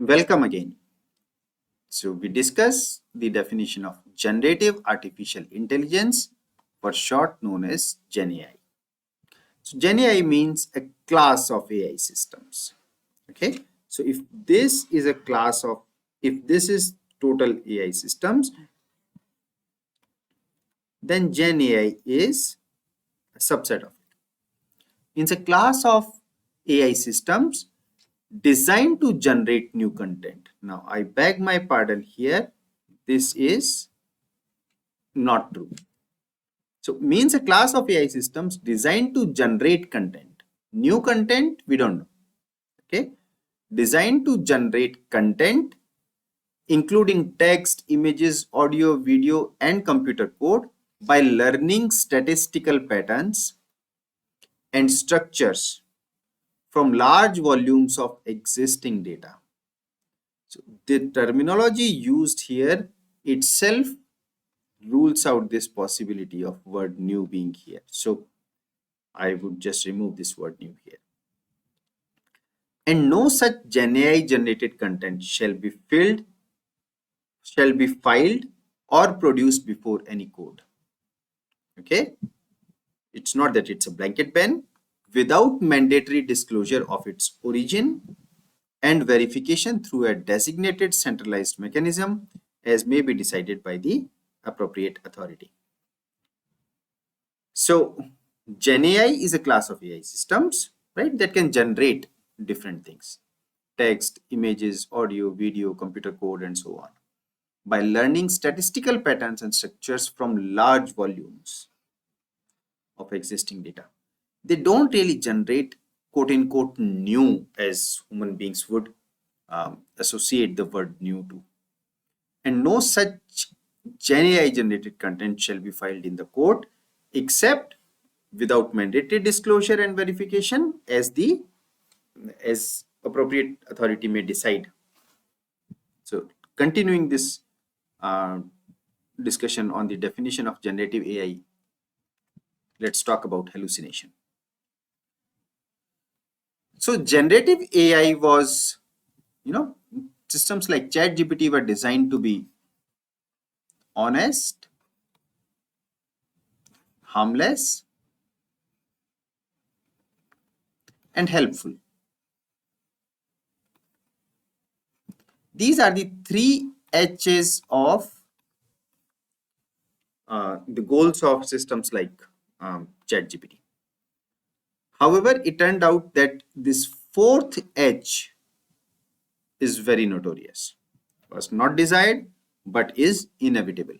Welcome again. So we discuss the definition of generative artificial intelligence, for short known as GenAI. So GenAI means a class of AI systems. Okay. So if this is total AI systems, then GenAI is a subset of it. It's a class of AI systems designed to generate new content. Now, I beg my pardon here. This is not true. So, means a class of AI systems designed to generate content. New content, we don't know. Okay. Designed to generate content, including text, images, audio, video, and computer code by learning statistical patterns and structures from large volumes of existing data. So the terminology used here itself rules out this possibility of word new being here. So I would just remove this word new here. And no such GenAI generated content shall be filed or produced before any code. Okay. It's not that it's a blanket ban without mandatory disclosure of its origin and verification through a designated centralized mechanism as may be decided by the appropriate authority. So GenAI is a class of AI systems, right, that can generate different things: text, images, audio, video, computer code, and so on, by learning statistical patterns and structures from large volumes of existing data. They don't really generate quote unquote new as human beings would associate the word new to. And no such GenAI generated content shall be filed in the court except without mandatory disclosure and verification as appropriate authority may decide. So continuing this discussion on the definition of generative AI, let's talk about hallucination. So generative AI was, systems like ChatGPT were designed to be honest, harmless, and helpful. These are the three H's of the goals of systems like ChatGPT. However, it turned out that this fourth H is very notorious. Was not desired, but is inevitable.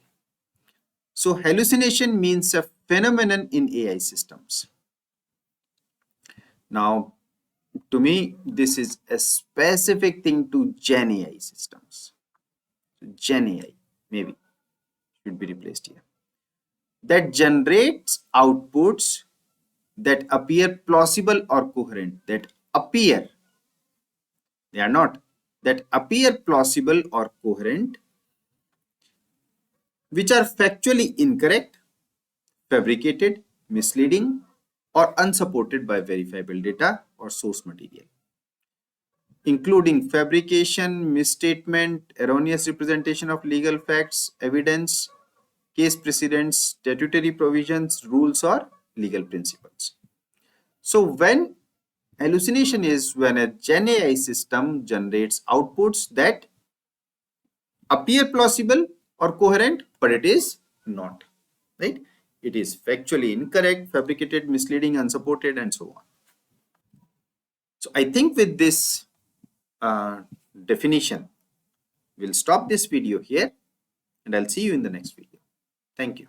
So hallucination means a phenomenon in AI systems. Now, to me, this is a specific thing to Gen AI systems. Gen AI, maybe, should be replaced here. That generates outputs that appear plausible or coherent. They are not, that appear plausible or coherent, which are factually incorrect, fabricated, misleading, or unsupported by verifiable data or source material, including fabrication, misstatement, erroneous representation of legal facts, evidence, case precedents, statutory provisions, rules, or legal principles. So when hallucination is when a Gen AI system generates outputs that appear plausible or coherent, but it is not, right? It is factually incorrect, fabricated, misleading, unsupported, and so on. So I think with this definition, we'll stop this video here and I'll see you in the next video. Thank you.